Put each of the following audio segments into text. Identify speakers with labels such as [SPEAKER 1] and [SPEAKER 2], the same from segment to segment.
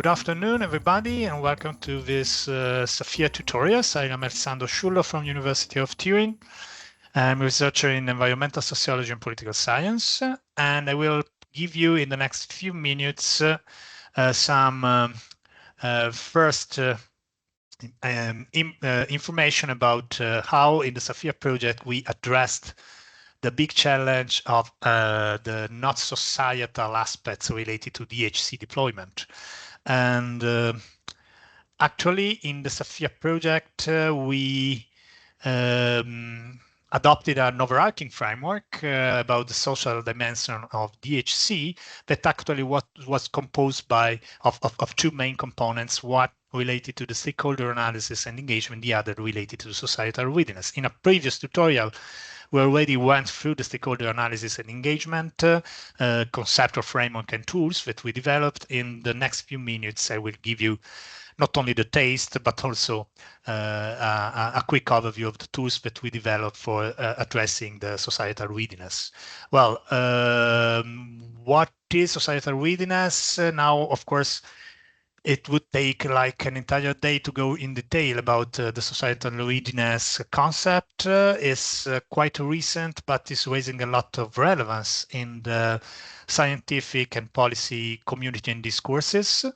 [SPEAKER 1] Good afternoon, everybody, and welcome to this SAPHEA tutorials. I am Alessandro Sciullo from University of Turin. I'm a researcher in environmental sociology and political science, and I will give you in the next few minutes some first information about how in the SAPHEA project we addressed the big challenge of the not societal aspects related to DHC deployment. And actually, in the SAPHEA project, we adopted an overarching framework about the social dimension of DHC that actually was composed of two main components, one related to the stakeholder analysis and engagement, the other related to the societal readiness. In a previous tutorial, we already went through the stakeholder analysis and engagement, conceptual framework and tools that we developed. In the next few minutes, I will give you not only the taste, but also a quick overview of the tools that we developed for addressing the societal readiness. Well, what is societal readiness? Now, of course, it would take like an entire day to go in detail about the societal readiness concept. Is quite recent, but is raising a lot of relevance in the scientific and policy community and discourses.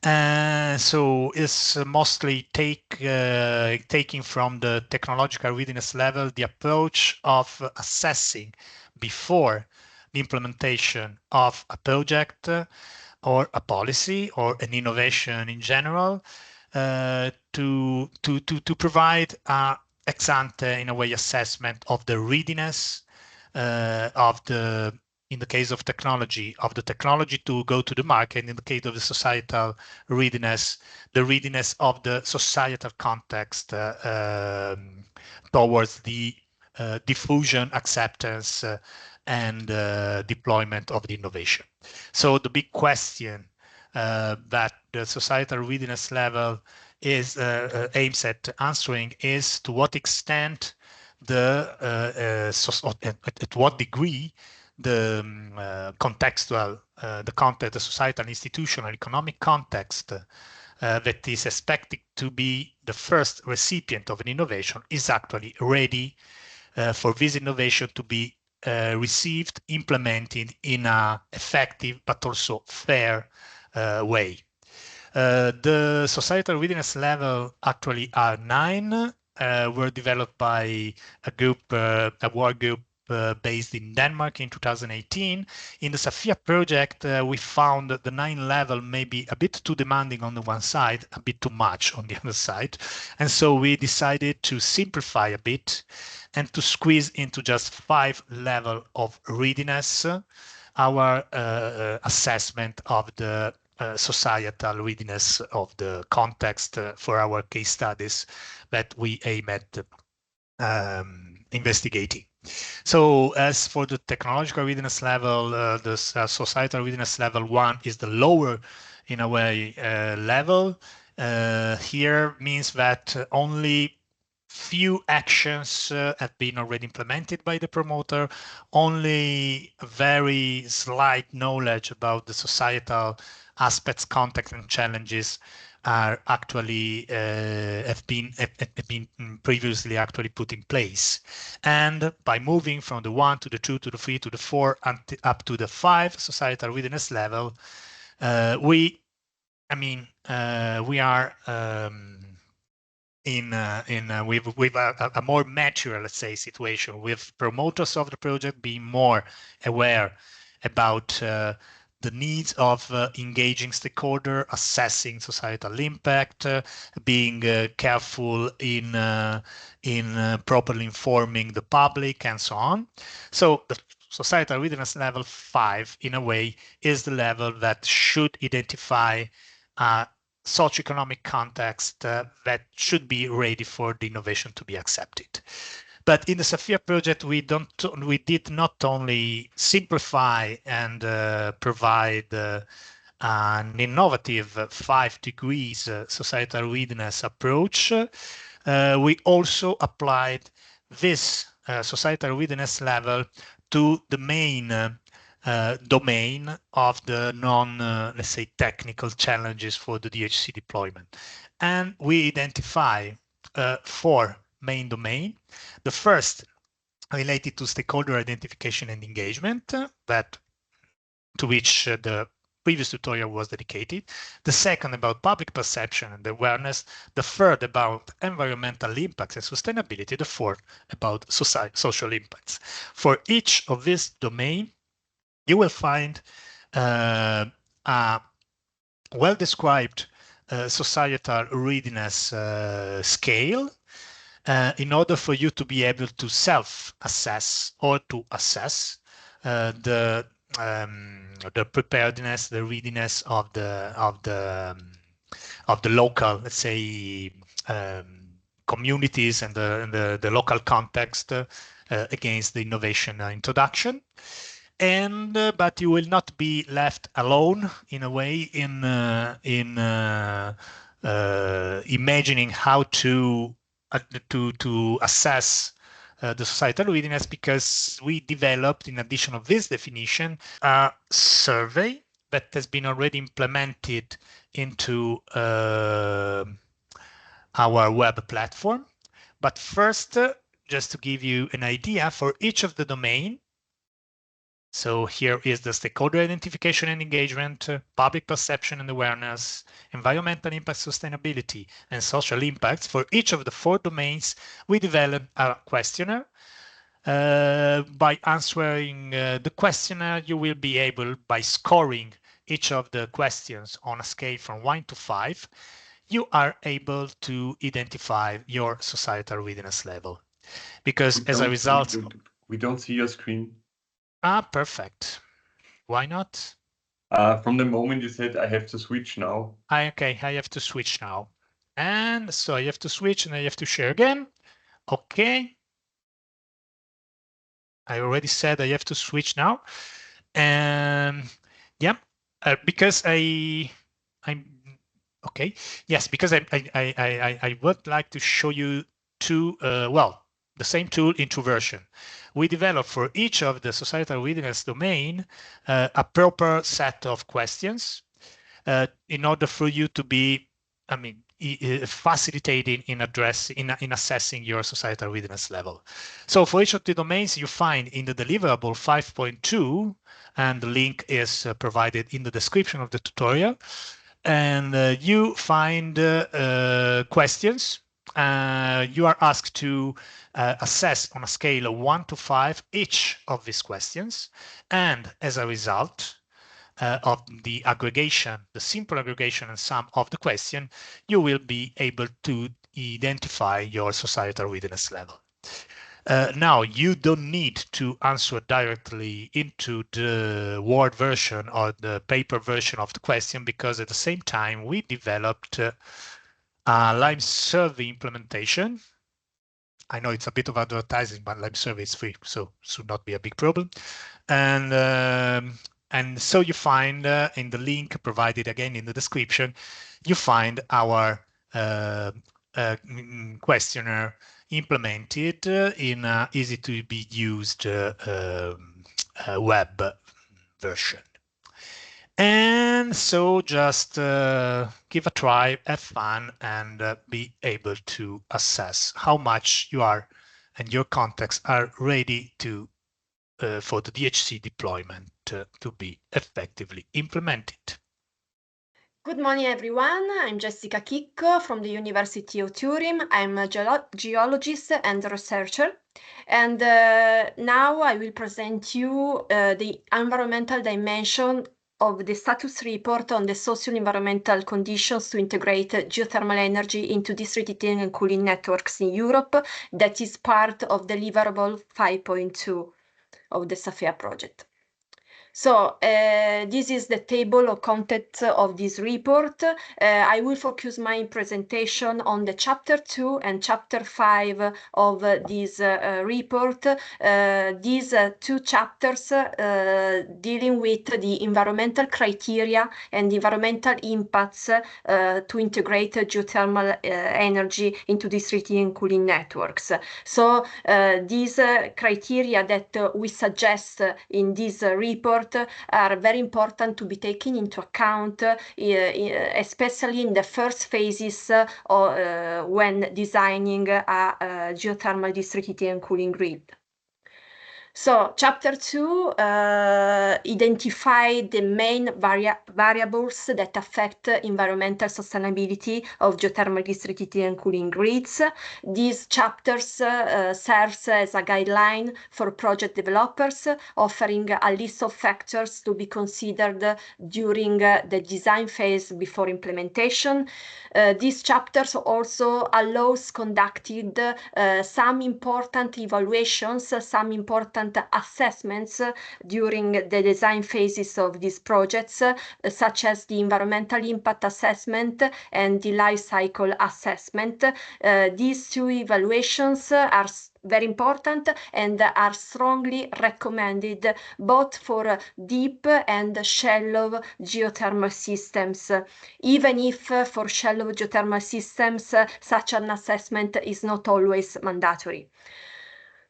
[SPEAKER 1] So it's mostly taking from the technological readiness level the approach of assessing before the implementation of a project or a policy or an innovation in general, to provide a ex ante, in a way, assessment of the readiness of the, in the case of technology, of the technology to go to the market. In the case of the societal readiness, the readiness of the societal context towards the diffusion, acceptance, and deployment of the innovation. So the big question that the societal readiness level is aims at answering is to what extent at what degree the contextual, the societal, institutional, economic context that is expected to be the first recipient of an innovation is actually ready for this innovation to be received, implemented in an effective but also fair way. The societal readiness level actually are 9, were developed by a work group based in Denmark in 2018. In the SAPHEA project, we found that the 9 level may be a bit too demanding on the one side, a bit too much on the other side. And so we decided to simplify a bit and to squeeze into just 5 level of readiness our assessment of the societal readiness of the context for our case studies that we aim at investigating. So as for the technological readiness level, the societal readiness level 1 is the lower, in a way, level. Here means that only few actions have been already implemented by the promoter, only very slight knowledge about the societal aspects, context, and challenges are actually have been previously actually put in place. And by moving from the 1 to the 2 to the 3 to the 4 up to the 5 societal readiness level, we are with a more mature, let's say, situation, with promoters of the project being more aware about the needs of engaging stakeholder, assessing societal impact, being careful in properly informing the public, and so on. So the societal readiness level 5, in a way, is the level that should identify a socioeconomic context that should be ready for the innovation to be accepted. But in the SAPHEA project, we did not only simplify and provide an innovative 5 degrees societal readiness approach. We also applied this societal readiness level to the main domain of the let's say, technical challenges for the DHC deployment. And we identify 4 main domains. The first related to stakeholder identification and engagement, to which the previous tutorial was dedicated. The second about public perception and awareness. The third about environmental impacts and sustainability. The fourth about social impacts. For each of these domains, you will find a well-described societal readiness scale in order for you to be able to self-assess or to assess the preparedness, the readiness of the local, let's say, communities and the local context against the innovation introduction. And but you will not be left alone in a way in imagining how to assess the societal readiness, because we developed, in addition of this definition, a survey that has been already implemented into our web platform. But first, just to give you an idea, for each of the domain, so here is the stakeholder identification and engagement, public perception and awareness, environmental impact, sustainability, and social impacts. For each of the 4 domains, we developed a questionnaire. By answering the questionnaire, you will be able, by scoring each of the questions on a scale from 1 to 5, you are able to identify your societal readiness level. Because as a result...
[SPEAKER 2] We don't see your screen.
[SPEAKER 1] Ah, perfect. Why not?
[SPEAKER 2] From the moment you said I have to switch now.
[SPEAKER 1] Okay, I have to switch now. And so I have to switch and I have to share again. Okay. I already said I have to switch now. And yeah, because I'm okay. Yes, because I would like to show you the same tool in 2 versions. We developed for each of the societal readiness domain a proper set of questions in order for you to be, facilitating in assessing your societal readiness level. So for each of the domains, you find in the deliverable 5.2, and the link is provided in the description of the tutorial, and you find questions. You are asked to assess on a scale of 1 to 5 each of these questions, and as a result of the aggregation, the simple aggregation and sum of the question, you will be able to identify your societal readiness level. Now, you don't need to answer directly into the Word version or the paper version of the question, because at the same time we developed a Lime survey implementation. I know it's a bit of advertising, but Lime survey is free, so should not be a big problem. And so you find in the link provided again in the description, you find our questionnaire implemented in an easy to be used web version. And so just give a try, have fun, and be able to assess how much you are and your contacts are ready to for the DHC deployment to be effectively implemented.
[SPEAKER 3] Good morning, everyone. I'm Jessica Chicco from the University of Turin. I'm a geologist and researcher. And now I will present you the environmental dimension of the status report on the socio-environmental conditions to integrate geothermal energy into district heating and cooling networks in Europe. That is part of deliverable 5.2 of the SAPHEA project. So this is the table of contents of this report. I will focus my presentation on the chapter 2 and chapter 5 of this report. These 2 chapters dealing with the environmental criteria and environmental impacts to integrate geothermal energy into district heating and cooling networks. So these criteria that we suggest in this report report are very important to be taken into account, especially in the first phases when designing a geothermal district heating and cooling grid. So chapter 2 identify the main variables that affect environmental sustainability of geothermal district heating and cooling grids. These chapters serves as a guideline for project developers, offering a list of factors to be considered during the design phase before implementation. These chapters also allows conducting some important evaluations, some important assessments during the design phases of these projects, such as the environmental impact assessment and the life cycle assessment. These two evaluations are very important and are strongly recommended both for deep and shallow geothermal systems, even if for shallow geothermal systems such an assessment is not always mandatory.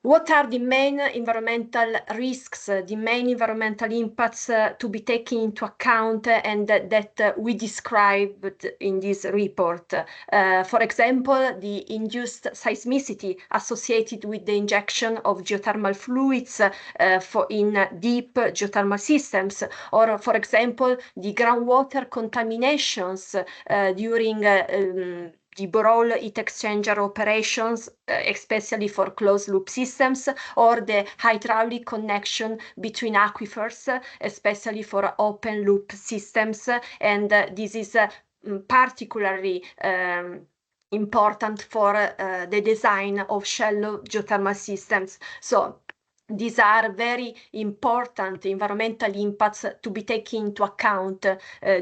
[SPEAKER 3] What are the main environmental risks, the main environmental impacts to be taken into account and that we described in this report? For example, the induced seismicity associated with the injection of geothermal fluids in deep geothermal systems, or for example, the groundwater contaminations during the borehole heat exchanger operations, especially for closed-loop systems, or the hydraulic connection between aquifers, especially for open-loop systems. And this is particularly important for the design of shallow geothermal systems. So these are very important environmental impacts to be taken into account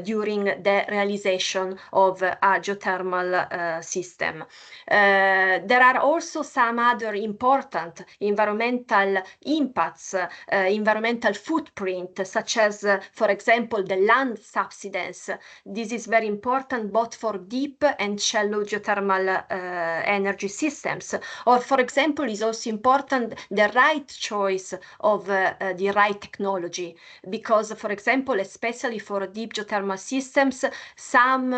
[SPEAKER 3] during the realization of a geothermal system. There are also some other important environmental impacts, environmental footprint, such as, for example, the land subsidence. This is very important both for deep and shallow geothermal energy systems. Or, for example, is also important the right choice of the right technology, because, for example, especially for deep geothermal systems, some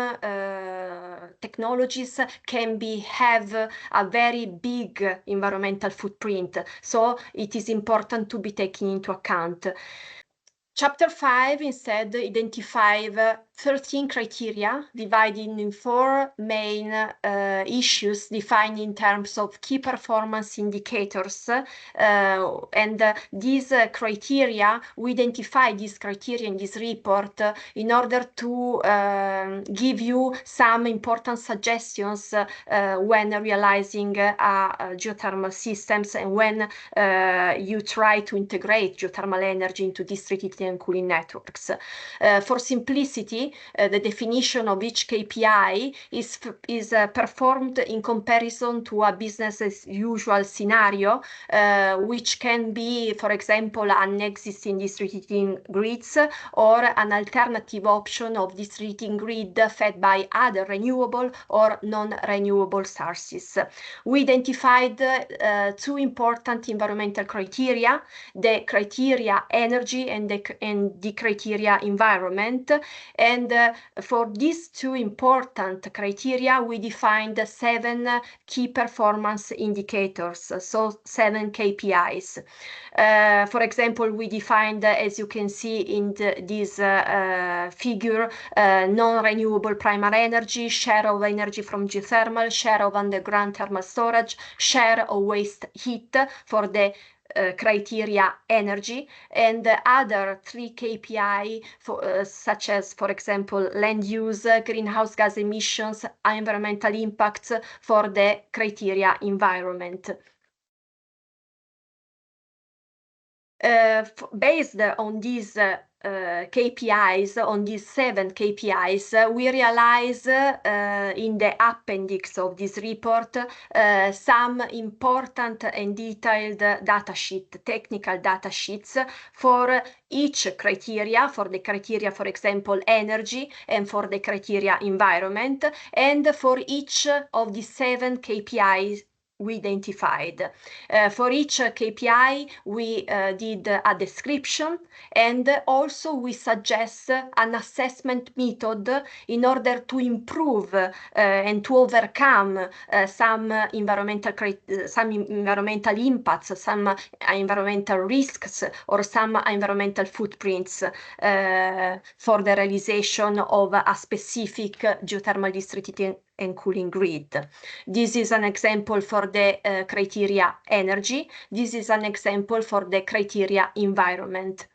[SPEAKER 3] technologies can have a very big environmental footprint, so it is important to be taken into account. Chapter 5 instead identifies 13 criteria divided in 4 main issues defined in terms of key performance indicators. And these criteria, we identify these criteria in this report in order to give you some important suggestions when realizing geothermal systems and when you try to integrate geothermal energy into district heating and cooling networks. For simplicity, the definition of each KPI is performed in comparison to a business as usual scenario, which can be, for example, an existing district heating grids or an alternative option of district heating grid fed by other renewable or non-renewable sources. We identified 2 important environmental criteria, the criteria energy and the criteria environment. And for these 2 important criteria, we defined 7 key performance indicators, so 7 KPIs. For example, we defined, as you can see in this figure, non-renewable primary energy, share of energy from geothermal, share of underground thermal storage, share of waste heat for the criteria energy, and other 3 KPI such as, for example, land use, greenhouse gas emissions, environmental impacts for the criteria environment. Based on these KPIs, on these 7 KPIs, we realize in the appendix of this report some important and detailed datasheet, technical datasheets for each criteria, for the criteria, for example, energy, and for the criteria environment, and for each of the 7 KPIs we identified. For each KPI, we did a description, and also we suggest an assessment method in order to improve and to overcome some environmental impacts, some environmental risks, or some environmental footprints for the realization of a specific geothermal district heating and cooling grid. This is an example for the criteria energy. This is an example for the criteria environment.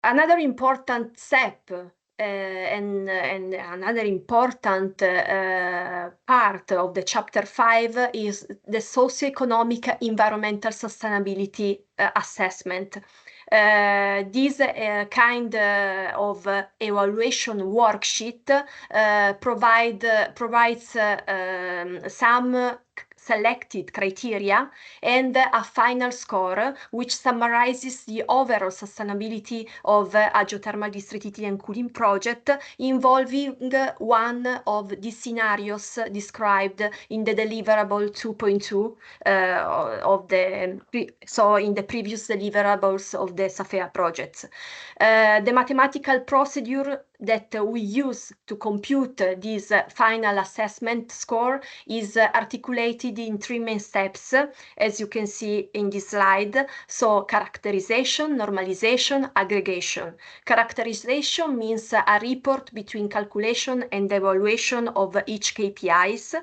[SPEAKER 3] Another important step and another important part of the chapter 5 is the socioeconomic environmental sustainability assessment. This kind of evaluation worksheet provides some selected criteria and a final score which summarizes the overall sustainability of a geothermal district heating and cooling project involving one of the scenarios described in the deliverable 2.2 in the previous deliverables of the SAPHEA projects. The mathematical procedure that we use to compute this final assessment score is articulated in 3 main steps, as you can see in this slide. So characterization, normalization, aggregation. Characterization means a report between calculation and evaluation of each KPIs.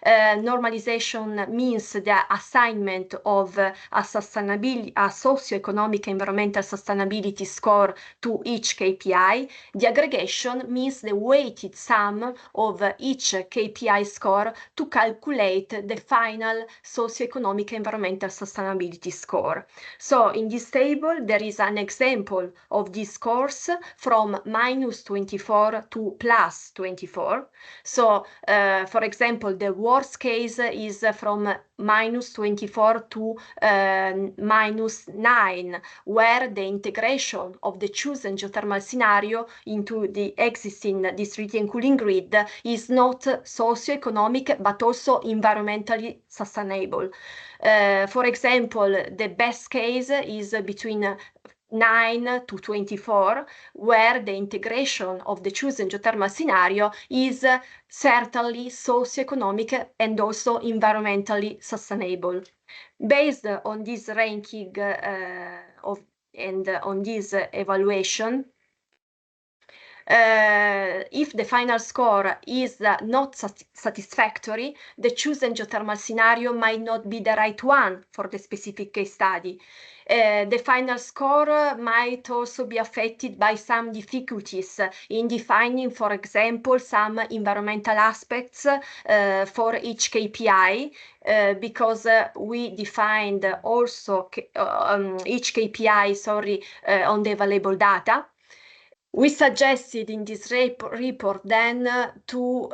[SPEAKER 3] Normalization means the assignment of a socioeconomic environmental sustainability score to each KPI. The aggregation means the weighted sum of each KPI score to calculate the final socioeconomic environmental sustainability score. So in this table, there is an example of these scores from -24 to +24. So, for example, the worst case is from -24 to -9, where the integration of the chosen geothermal scenario into the existing district heating and cooling grid is not socioeconomic but also environmentally sustainable. For example, the best case is between 9 to 24, where the integration of the chosen geothermal scenario is certainly socioeconomic and also environmentally sustainable. Based on this ranking and on this evaluation, if the final score is not satisfactory, the chosen geothermal scenario might not be the right one for the specific case study. The final score might also be affected by some difficulties in defining, for example, some environmental aspects for each KPI, because we defined also each KPI, on the available data. We suggested in this report then to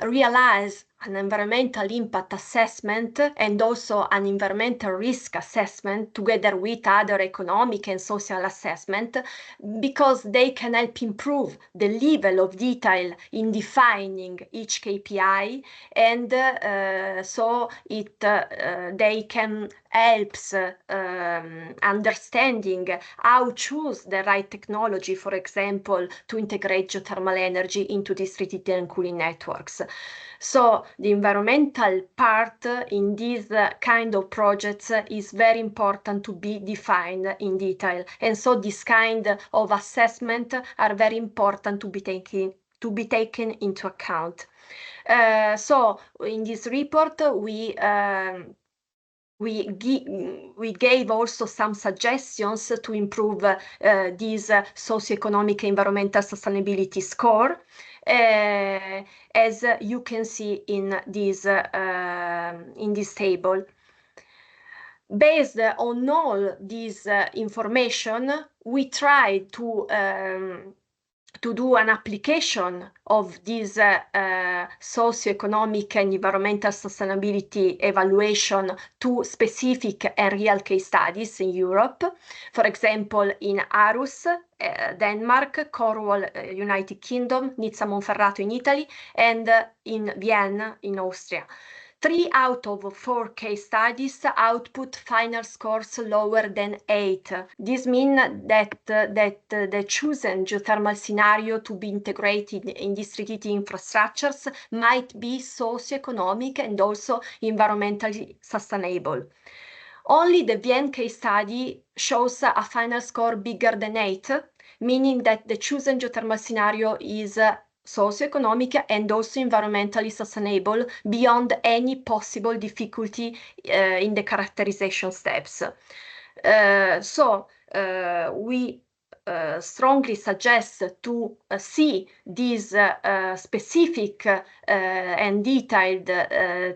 [SPEAKER 3] realize an environmental impact assessment and also an environmental risk assessment together with other economic and social assessment, because they can help improve the level of detail in defining each KPI, and so they can help understanding how choose the right technology, for example, to integrate geothermal energy into district heating and cooling networks. So the environmental part in these kind of projects is very important to be defined in detail, and so this kind of assessment are very important to be taken into account. So in this report we gave also some suggestions to improve this socioeconomic environmental sustainability score, as you can see in this table. Based on all this information, we tried to do an application of this socioeconomic and environmental sustainability evaluation to specific and real case studies in Europe. For example, in Aarhus, Denmark, Cornwall, United Kingdom, Nizza Monferrato in Italy, and in Vienna in Austria. 3 out of 4 case studies output final scores lower than 8. This means that the chosen geothermal scenario to be integrated in district heating infrastructures might be socioeconomic and also environmentally sustainable. Only the Vienne case study shows a final score bigger than 8, meaning that the chosen geothermal scenario is socioeconomic and also environmentally sustainable beyond any possible difficulty in the characterization steps. We strongly suggest to see these specific and detailed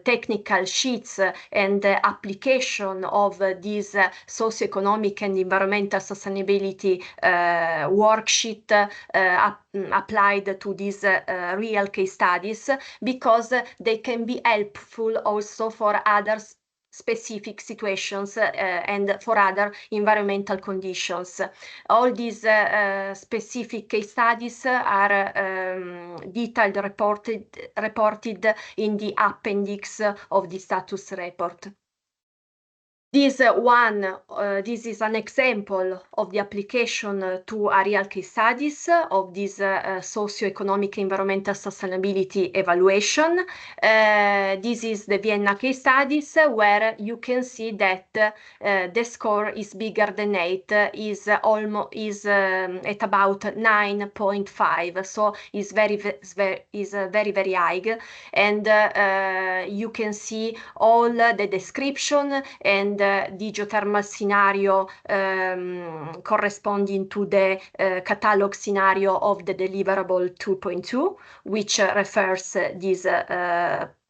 [SPEAKER 3] technical sheets and application of these socioeconomic and environmental sustainability worksheet applied to these real case studies, because they can be helpful also for others specific situations and for other environmental conditions. All these specific case studies are detailed reported in the appendix of the status report. This is an example of the application to a real case studies of this socioeconomic environmental sustainability evaluation. This is the Vienna case studies, where you can see that the score is bigger than 8, is at about 9.5, so is very high, and you can see all the description and the geothermal scenario corresponding to the catalog scenario of the deliverable 2.2, which refers this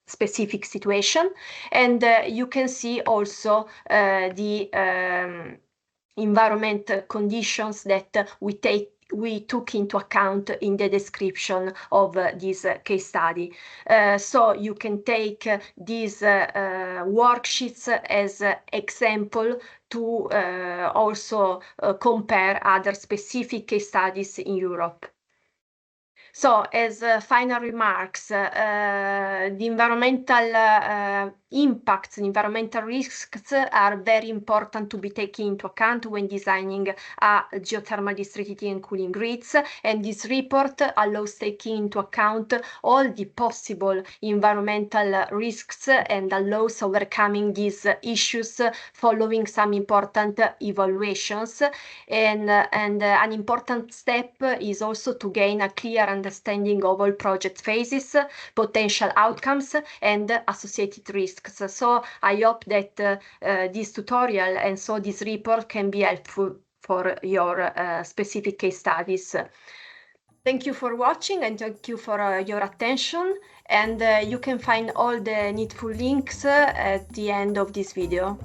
[SPEAKER 3] specific situation. And you can see also the environment conditions that we took into account in the description of this case study. So you can take these worksheets as example to also compare other specific case studies in Europe. So, as final remarks, the environmental impacts, environmental risks are very important to be taken into account when designing a geothermal district heating and cooling grids, and this report allows taking into account all the possible environmental risks and allows overcoming these issues following some important evaluations. And an important step is also to gain a clear understanding of all project phases, potential outcomes, and associated risks. So I hope that this tutorial and so this report can be helpful for your specific case studies. Thank you for watching and thank you for your attention, and you can find all the needful links at the end of this video.